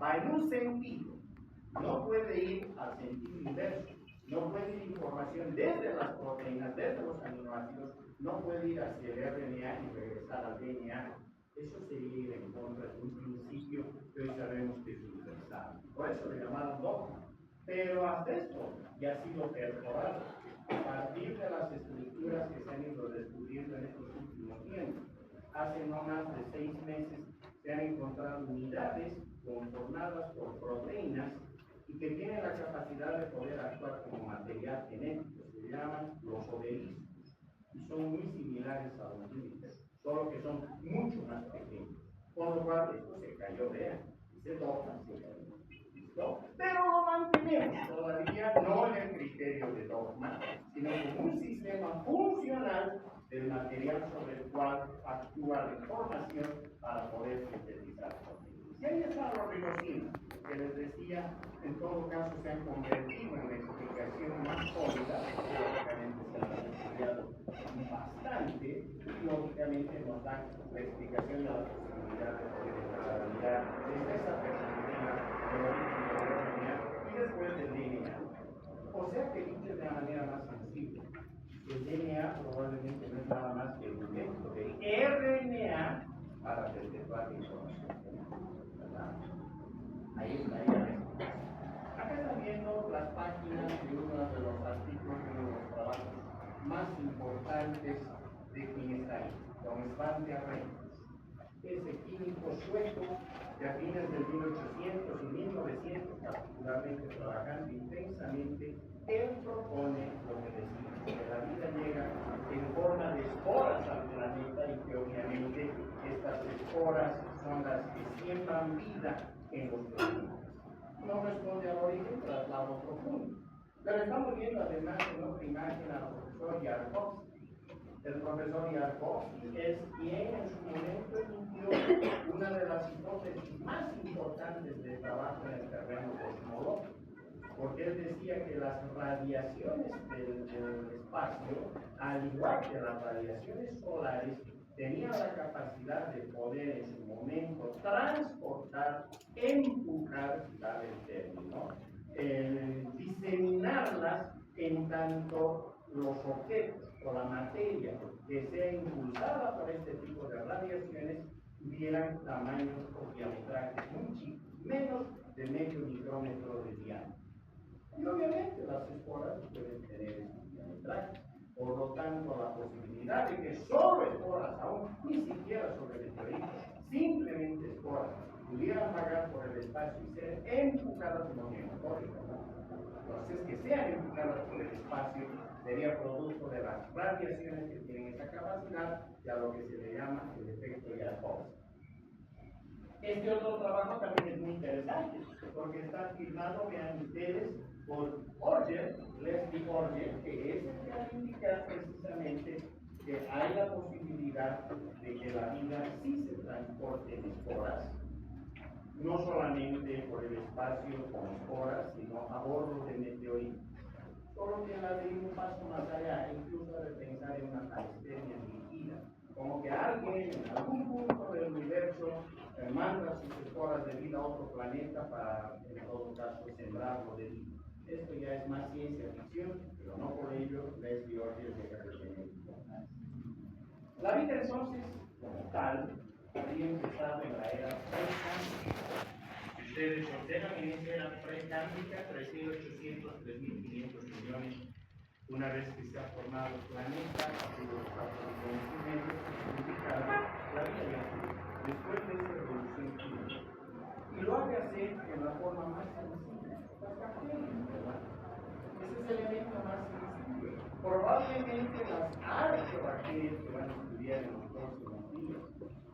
va en un sentido, no puede ir al sentido inverso, no puede ir información desde las proteínas, desde los aminoácidos, no puede ir hacia el RNA y regresar al DNA. Eso sería ir en contra de un principio que hoy sabemos que es universal. Por eso le llamaron dogma. Pero hasta esto ya ha sido perforado a partir de las estructuras que se han ido descubriendo en estos últimos tiempos. Hace no más de 6 meses se han encontrado unidades conformadas por proteínas y que tienen la capacidad de poder actuar como material genético. Se llaman los obeliscos y son muy similares a los límites, solo que son mucho más pequeños. Por lo cual esto se cayó, vean, y se toca, se cayó. ¿Listo? Pero lo mantenemos todavía no en el criterio de dogma, sino como un sistema funcional del material sobre el cual actúa la información para poder sintetizar proteínas. Y ahí están los ribosinos, que les decía, en todo caso se han convertido en la explicación más sólida, lógicamente se han estudiado bastante, y lógicamente nos dan la explicación de la posibilidad de poder desarrollar desde esa perspectiva del origen del RNA y después del DNA. O sea que dicho de la manera más sencilla, el DNA probablemente no es nada más que el invento del RNA para perpetuar la información, ¿verdad? Ahí está, ahí está. Acá están viendo las páginas de uno de los artículos, de uno de los trabajos más importantes de quien está ahí, don Svante Arrhenius, ese químico sueco que a fines del 1800 y 1900, particularmente trabajando intensamente, él propone lo que decimos, que la vida llega en forma de esporas al planeta y que obviamente estas esporas son las que siembran vida en los planetas. No responde al origen, traslado profundo. Pero estamos viendo además en otra imagen al profesor Yarkovsky. El profesor Yarkovsky es quien en su momento emitió una de las hipótesis más importantes de trabajo en el terreno cosmológico, porque él decía que las radiaciones del espacio, al igual que las radiaciones solares, tenían la capacidad de poder en su momento transportar, empujar, dar el término, diseminarlas en tanto los objetos o la materia que sea impulsada por este tipo de radiaciones tuvieran tamaños o diametrales muy chicos, menos de medio micrómetro de diámetro. Y obviamente las esporas pueden tener estos diametrales. Por lo tanto, la posibilidad de que solo esporas, aún ni siquiera sobre meteoritos, simplemente esporas, pudieran vagar por el espacio y ser empujadas como neotónicas, entonces, que sean empujadas por el espacio sería producto de las radiaciones que tienen esa capacidad y a lo que se le llama el efecto Yarkovsky. Este otro trabajo también es muy interesante porque está firmado, vean ustedes, por Orger, Leslie Orger, que es el que va a indicar precisamente que hay la posibilidad de que la vida sí se transporte en esporas, no solamente por el espacio con esporas, sino a bordo de meteoritos. Solo que la de ir un paso más allá, incluso de pensar en una calistenia dirigida, como que alguien en algún punto del universo manda sus esporas de vida a otro planeta para, en todo caso, sembrarlo de vida. Esto ya es más ciencia ficción, pero no por ello Leslie Orger deja de tener importancia. La vida entonces, como tal, habría empezado en la era precámbrica. Ustedes observan en esa era precámbrica 3.800, 3.500 millones. Una vez que se ha formado el planeta, ha sido 4 millones y medio, significa la vida ya después de esta revolución química. Y lo ha de hacer en la forma más sencilla, las bacterias, ¿verdad? Ese es el elemento más sencillo. Probablemente las arqueobacterias que van a estudiar en los próximos días,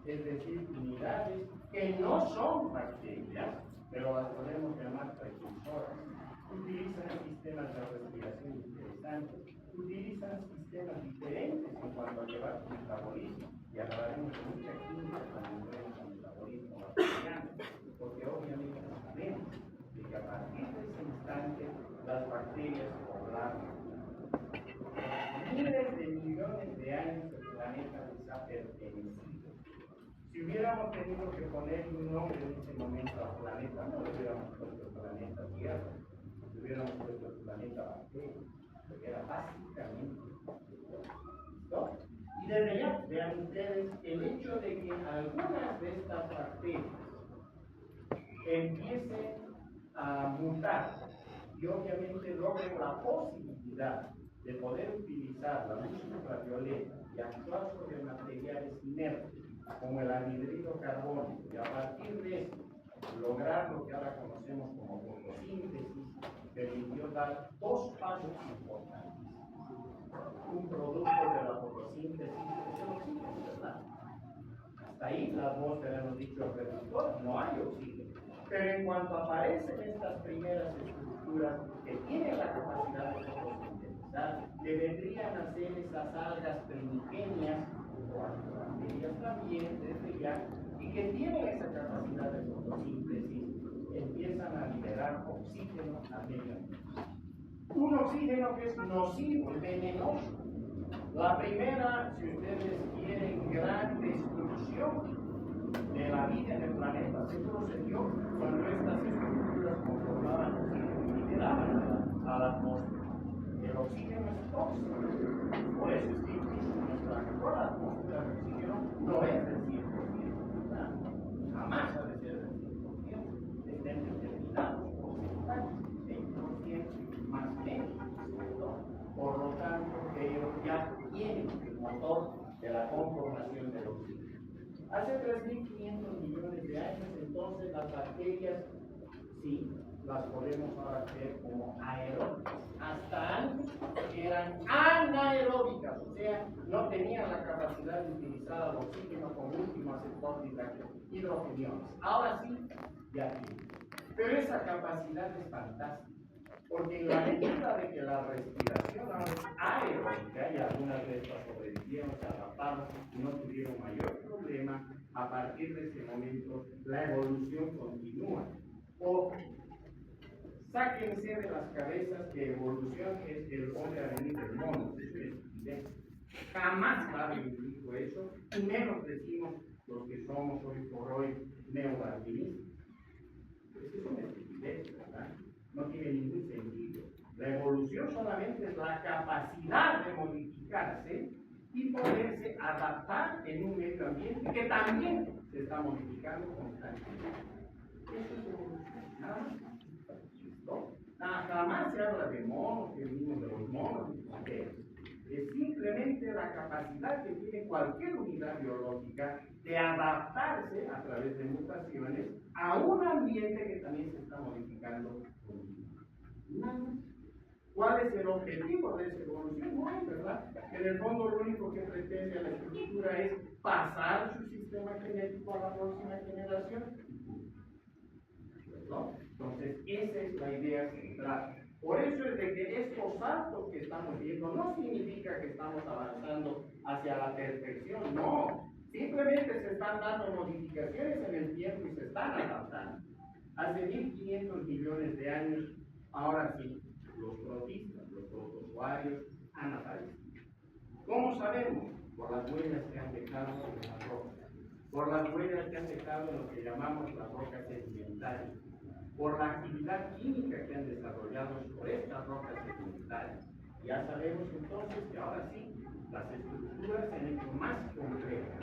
es decir, unidades que no son bacterias, pero las podemos llamar precursoras. Utilizan sistemas de respiración interesantes, utilizan sistemas diferentes en cuanto a llevar su metabolismo, y hablaremos de mucha química cuando entremos al metabolismo bacteriano, porque obviamente sabemos de que a partir de ese instante las bacterias poblaron. Miles de millones de años el planeta les ha pertenecido. Si Si hubiéramos tenido que poner un nombre en ese momento al planeta, no le hubiéramos puesto el planeta Tierra, le hubiéramos puesto el planeta bacteria, porque era básicamente. ¿No? Y desde ya, vean ustedes, el hecho de que algunas de estas bacterias empiecen a mutar y obviamente logren la posibilidad de poder utilizar la luz ultravioleta y actuar sobre materiales inertes como el anhidrido carbónico y a partir de eso lograr lo que ahora conocemos como fotosíntesis, permitió dar dos pasos importantes. Un producto de la fotosíntesis es el oxígeno, ¿verdad? Hasta ahí la atmósfera nos dicho el reductor, no hay oxígeno. Pero en cuanto aparecen estas primeras estructuras que tienen la capacidad de fotosintetizar, que vendrían a ser esas algas primigenias, o bacterias también desde ya, y que tienen esa capacidad de fotosíntesis, empiezan a liberar oxígeno al medio ambiente. Un oxígeno que es nocivo, venenoso. La primera, si ustedes quieren, gran destrucción de la vida en el planeta se procedió cuando estas estructuras conformaban oxígeno y liberaban a la atmósfera. El oxígeno es tóxico. Por eso es que incluso nuestra mejor atmósfera de oxígeno no es del 100%, ¿verdad? Jamás ha de ser del 100%. Estén determinados porcentajes, 20% más menos. Por lo tanto, ellos ya tienen el motor de la conformación del oxígeno. Hace 3.500 millones de años, entonces, las bacterias, sí, las podemos ahora ver como aeróbicas. Hasta antes eran anaeróbicas, o sea, no tenían la capacidad de utilizar el oxígeno como último aceptor de hidrogeniones. Ahora sí, ya tienen. Pero esa capacidad es fantástica. Porque en la medida de que la respiración ahora es aeróbica y algunas de estas sobrevivieron, se adaptaron y no tuvieron mayor problema, a partir de ese momento la evolución continúa. O sáquense de las cabezas que evolución es el hombre a venir del mono, eso es estupidez. Jamás nadie dijo eso, y menos decimos los que somos hoy por hoy neodarwinistas. Eso es una estupidez, ¿verdad? No tiene ningún sentido. La evolución solamente es la capacidad de modificarse y poderse adaptar en un medio ambiente que también se está modificando constantemente. Eso es evolución, nada más. ¿No? Jamás se habla de monos, que venimos de los monos, es simplemente la capacidad que tiene cualquier unidad biológica de adaptarse a través de mutaciones a un ambiente que también se está modificando. ¿Cuál es el objetivo de esa evolución? No hay, ¿verdad? En el fondo lo único que pretende la estructura es pasar su sistema genético a la próxima generación. ¿No? Entonces, esa es la idea central. Por eso es de que estos saltos que estamos viendo no significa que estamos avanzando hacia la perfección, no. Simplemente se están dando modificaciones en el tiempo y se están adaptando. Hace 1.500 millones de años, ahora sí, los protistas, los protozoarios han aparecido. ¿Cómo sabemos? Por las huellas que han dejado en las rocas, por las huellas que han dejado en lo que llamamos las rocas sedimentarias, por la actividad química que han desarrollado sobre estas rocas sedimentarias. Ya sabemos entonces que ahora sí, las estructuras se han hecho más complejas.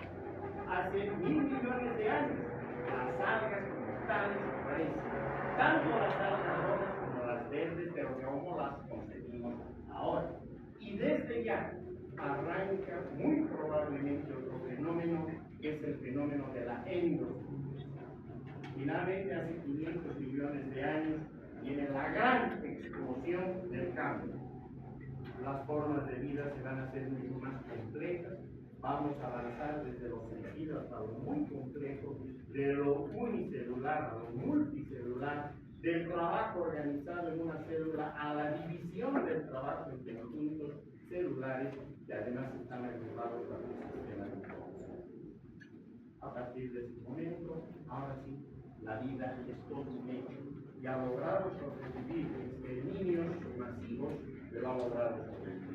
Hace 1.000 millones de años, las algas como tales aparecen, tanto las algas rojas como las verdes, pero como las concebimos ahora. Y desde ya arranca muy probablemente otro fenómeno, que es el fenómeno de la endospecie. Finalmente, hace 500 millones de años, viene la gran explosión del cambio. Las formas de vida se van a hacer mucho más complejas. Vamos a avanzar desde lo sencillo hasta lo muy complejo, de lo unicelular a lo multicelular, del trabajo organizado en una célula a la división del trabajo entre conjuntos celulares que además están agrupados por el sistema de información. A partir de ese momento, ahora sí, la vida es todo un hecho y ha logrado sobrevivir exterminios masivos, pero ha logrado sobrevivir.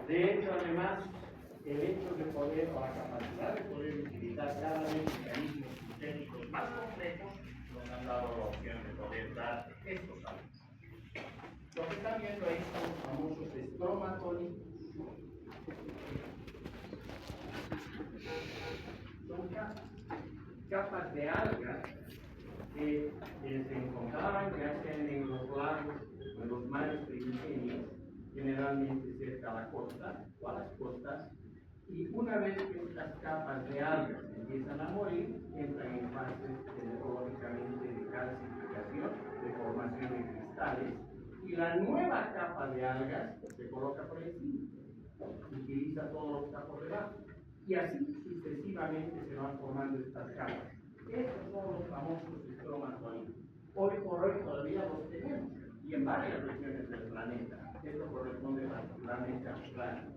De hecho, además, el hecho de poder, o la capacidad de poder utilizar cada vez mecanismos sintéticos más complejos, nos han dado la opción de poder dar estos saltos. Lo que están viendo ahí son los famosos estromatolitos. Son capas de algas que se encontraban, que hacen en los lagos, en los mares primigenios, generalmente cerca a la costa o a las costas, y una vez que estas capas de algas empiezan a morir, entran en fases geológicamente de calcificación, de formación de cristales, y la nueva capa de algas se coloca por encima, utiliza todo lo que está por debajo, y así sucesivamente se van formando estas capas. Estos son los famosos estromatolitos. Hoy por hoy todavía los tenemos, y en varias regiones del planeta. Esto corresponde particularmente a Australia.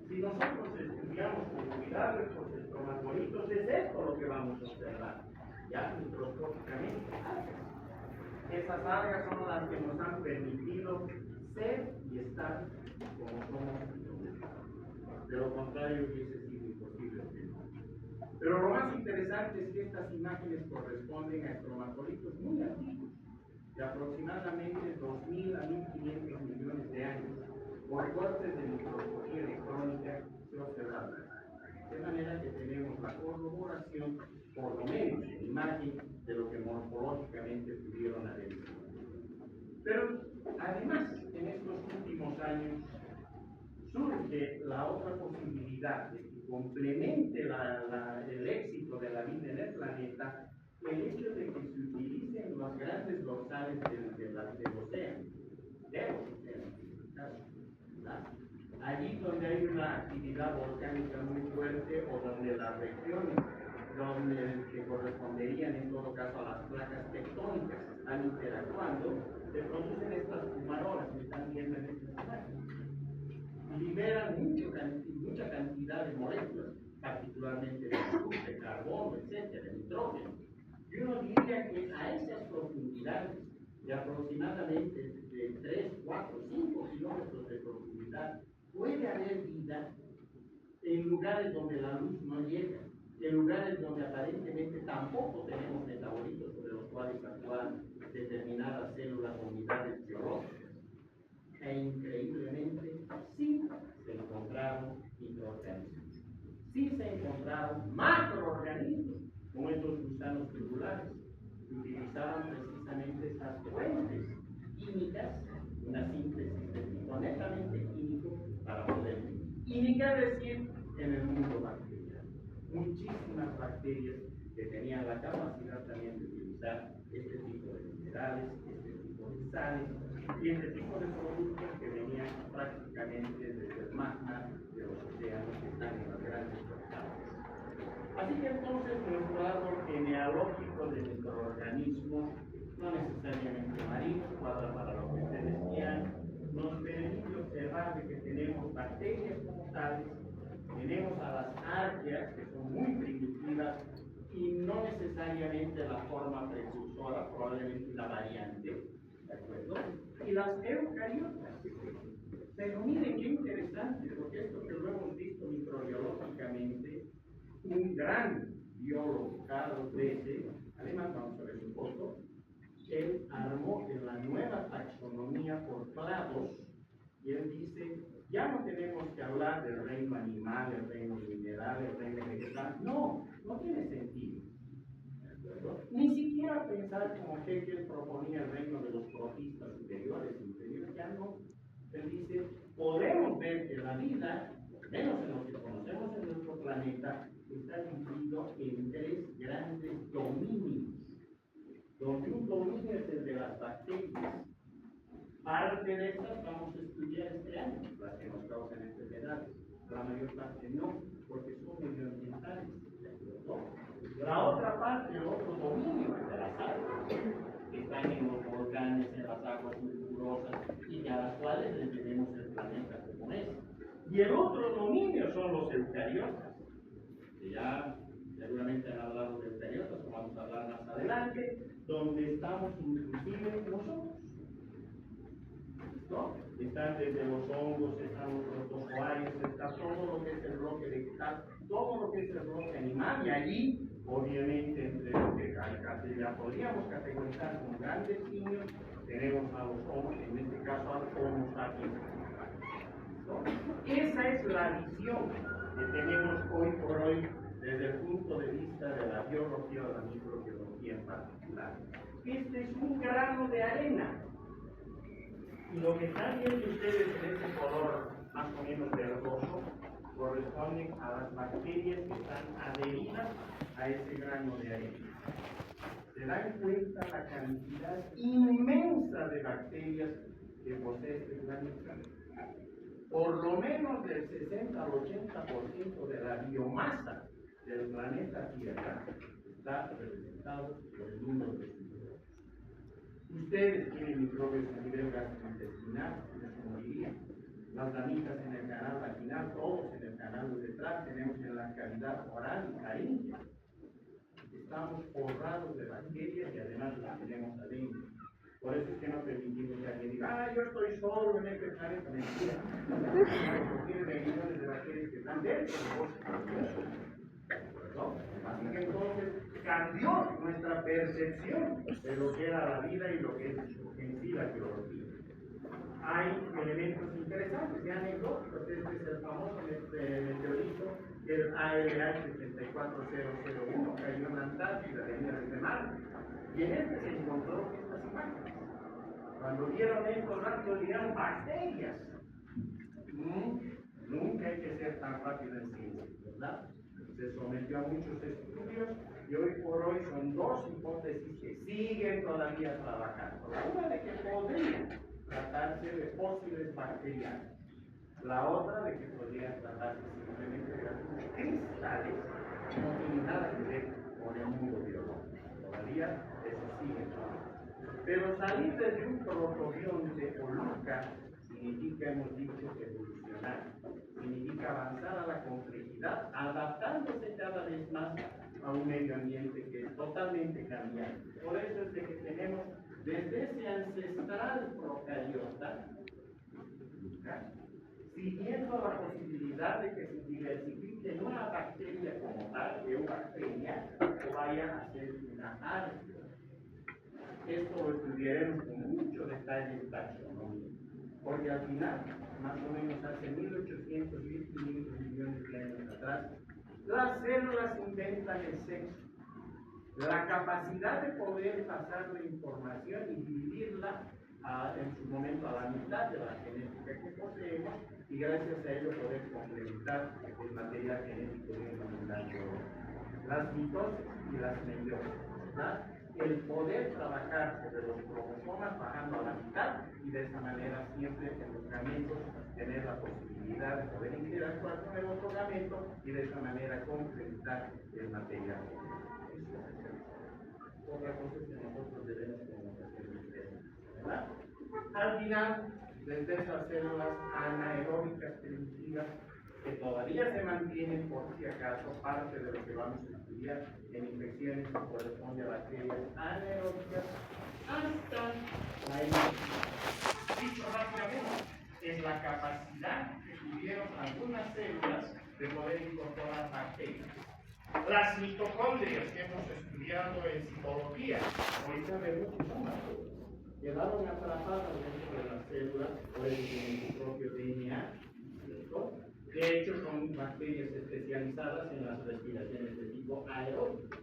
Si nosotros estudiamos con cuidado estos estromatolitos, es esto lo que vamos a observar, ya microscópicamente. Esas algas son las que nos han permitido ser y estar como somos. De lo contrario, hubiese sido imposible. Pero lo más interesante es que estas imágenes corresponden a estromatolitos muy antiguos, de aproximadamente 2.000 a 1.500 millones de años, por cortes de microscopía electrónica se observaron. De manera que tenemos la corroboración, por lo menos en imagen, de lo que morfológicamente pudieron haber sido. Pero además, en estos últimos años, surge la otra posibilidad de que complemente el éxito de la vida en el planeta, el hecho de que se utilicen los grandes dorsales del océano, allí donde hay una actividad volcánica muy fuerte o donde las regiones que corresponderían en todo caso a las placas tectónicas están interactuando, se producen estas fumarolas que están viendo en este escenario. Liberan mucha cantidad de moléculas, particularmente de azufre, de carbono, etcétera, de nitrógeno. Y uno diría que a esas profundidades de aproximadamente de 3, 4, 5 kilómetros de profundidad, puede haber vida en lugares donde la luz no llega, en lugares donde aparentemente tampoco tenemos metabolitos sobre los cuales actúan determinadas células o unidades biológicas. E increíblemente, sí se encontraron microorganismos, sí se encontraron macroorganismos, como estos gusanos tubulares, que utilizaban precisamente estas fuentes químicas, una síntesis netamente químico para poder vivir. Y ni qué decir en el mundo bacteriano. Muchísimas bacterias que tenían la capacidad también de utilizar este tipo de minerales, este tipo de sales y este tipo de productos que venían prácticamente desde el magma de los océanos que están en las grandes portales. Así que entonces nuestro árbol genealógico de microorganismos, no necesariamente marinos, cuadra para lo que ustedes decían, nos permite observar de que tenemos bacterias como tales, tenemos a las arqueas que son muy primitivas y no necesariamente la forma precursora, probablemente una variante, ¿de acuerdo? Y las eucariotas. Pero miren qué interesante, porque esto que lo hemos visto microbiológicamente, un gran biólogo, Carlos Besse, además vamos a ver un poco, él armó en la nueva taxonomía por clados, y él dice, ya no tenemos que hablar del reino animal, el reino mineral, el reino vegetal, no tiene sentido. Ni siquiera pensar como Hegel proponía el reino de los protistas superiores e inferiores, ya no. Él dice, podemos ver que la vida, al menos en lo que conocemos en nuestro planeta, está dividido en 3 grandes dominios, donde un dominio es el de las bacterias. Parte de estas vamos a estudiar este año, las que nos causan enfermedades. La mayor parte no, porque son medioambientales. La otra parte, el otro dominio es de las aguas, que están en los volcanes, en las aguas sulfurosas, y a las cuales les tenemos el planeta como es. Y el otro dominio son los eucariotas, que ya seguramente han hablado de eucariotas, como vamos a hablar más adelante, donde estamos inclusive nosotros. ¿no? Están desde los hongos, están los protozoarios, está todo lo que es el bloque vegetal, todo lo que es el bloque animal, y allí, obviamente, entre lo que ya podríamos categorizar como grandes simios, tenemos a los homos, en este caso a los Homo sapiens. ¿No? Esa es la visión que tenemos hoy por hoy desde el punto de vista de la biología o la microbiología en particular. Este es un grano de arena. Y lo que están viendo ustedes en este color más o menos verdoso corresponden a las bacterias que están adheridas a ese grano de arena. Se dan cuenta la cantidad inmensa de bacterias que posee este planeta. Por lo menos del 60 al 80% de la biomasa del planeta Tierra está representado por el número de microbios. Ustedes tienen microbios a nivel gastrointestinal, se morirían. Las damitas en el canal vaginal, todos en el canal de detrás, tenemos en la cavidad oral y faríngea. Estamos forrados de bacterias y además las tenemos adentro. Por eso es que no permitimos que alguien diga, yo estoy solo en este planeta. Mentira. Tiene millones de bacterias que están dentro de vos. ¿No? Así que entonces cambió nuestra percepción de lo que era la vida y lo que es en sí la biología. Hay elementos interesantes y anecdóticos. Este es el famoso meteorito, el ALH 34001, cayó en la Antártida de miles de mar. Y en este se encontró estas imágenes. Cuando vieron estos rastros, dijeron bacterias. Nunca hay que ser tan rápido en ciencia, ¿verdad? Se sometió a muchos estudios y hoy por hoy son dos hipótesis que siguen todavía trabajando. Una de que podría tratarse de fósiles bacterianos. La otra de que podría tratarse simplemente de algunos cristales que no tienen nada que ver con el mundo biológico. Todavía eso sigue trabajando. Pero salir desde un protobionte o LUCA significa, hemos dicho, evolucionar. Significa avanzar a la complejidad, adaptándose cada vez más a un medio ambiente que es totalmente cambiante. Por eso es de que tenemos desde ese ancestral procariota, siguiendo la posibilidad de que se diversifique en una bacteria como tal, eubacteria, o vaya a ser una árbol. Esto lo estudiaremos con mucho detalle en taxonomía, porque al final, más o menos hace 1800, 1500 millones de años atrás, las células inventan el sexo, la capacidad de poder pasar la información y dividirla en su momento a la mitad de la genética que poseemos y gracias a ello poder complementar el material genético de una unidad de oro. Las mitosis y las meiosis, ¿verdad? El poder trabajar sobre los cromosomas bajando a la mitad y de esa manera siempre en los gametos tener la posibilidad de poder interactuar con el otro gameto y de esa manera complementar el material. Otra cosa es que nosotros debemos conocer, ¿verdad? Al final, desde esas células anaeróbicas primitivas que todavía se mantienen por si acaso, parte de lo que vamos a estudiar en infecciones que corresponde a bacterias anaeróbicas, hasta la evolución. Dicho rápidamente, es la capacidad que tuvieron algunas células de poder incorporar bacterias. Las mitocondrias que hemos estudiado en citología, ahorita vemos quedaron atrapadas dentro de las células, pueden tener su propio DNA, ¿cierto? De hecho, son bacterias especializadas en las respiraciones de tipo aeróbico.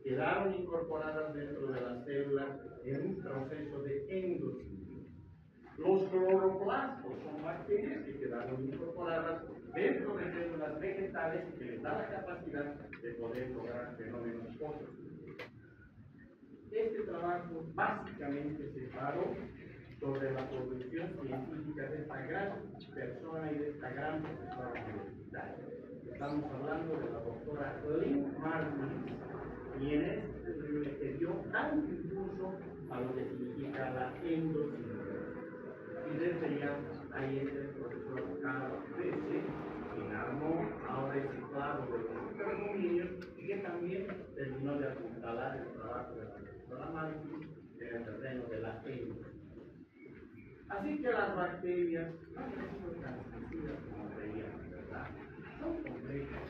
Quedaron incorporadas dentro de las células en un proceso de endosimbiótica. Los cloroplastos son bacterias que quedaron incorporadas dentro de células vegetales y que les da la capacidad de poder lograr fenómenos fotosintésicos. Este trabajo básicamente se paró sobre la producción científica de esta gran persona y de esta gran profesora universitaria. Estamos hablando de la doctora Lynn Margulis, quien le dio tanto impulso a lo que significa la endosimbiótica. Y desde ya ahí es el profesor Carlos Pérez, quien armó ahora el ciclado de los superdominios y que también terminó de apuntalar el trabajo de la profesora Margulis en el terreno de la endosimbiótica. Así que las bacterias no han sido transmitidas como creíamos, ¿verdad? Son complejas.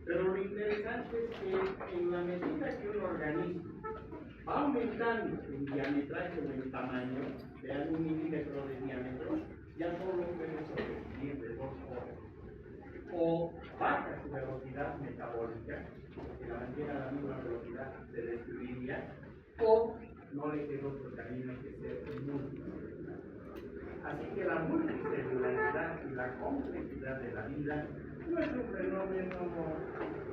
Pero lo interesante es que en la medida que un organismo va aumentando en diametraje o en tamaño, de 1 milímetro de diámetro, ya solo puede sobrevivir de 2 horas. O baja su velocidad metabólica, porque la mantiene a la misma velocidad se destruiría, o no le queda otro camino que ser multicelular. Así que la multicelularidad y la complejidad de la vida no es un fenómeno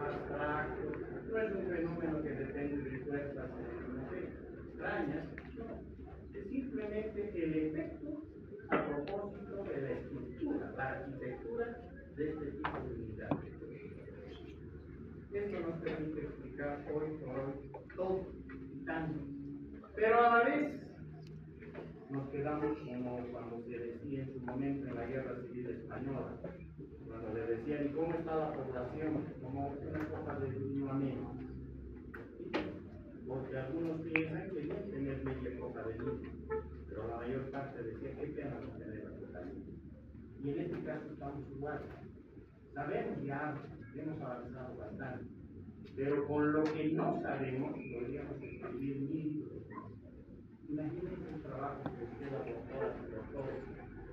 abstracto, no es un fenómeno que depende de fuerzas no sé, extrañas, no. Es simplemente el efecto a propósito de la estructura, la arquitectura de este tipo de unidades. Esto nos permite explicar hoy por hoy todo y tanto. Pero a la vez nos quedamos como cuando se decía en su momento en la Guerra Civil Española, cuando le decían, ¿y cómo está la población? Como una copa de vino a menos. Porque algunos piensan que bien tener media copa de vino, pero la mayor parte decía, qué pena no tener la copa de vino. Y en este caso estamos igual. Sabemos ya, hemos avanzado bastante, pero con lo que no sabemos, podríamos escribir 1000 libros. Imagínense un trabajo que usted, la doctora y doctores,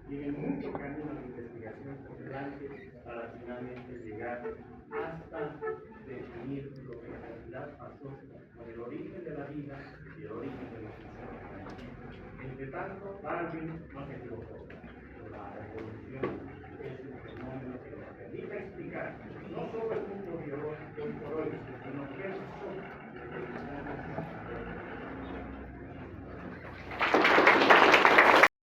tienen mucho camino de investigación por delante para finalmente llegar hasta definir lo que en realidad pasó con el origen de la vida y el origen de los sistemas. Entre tanto, Darwin no se equivocó. La evolución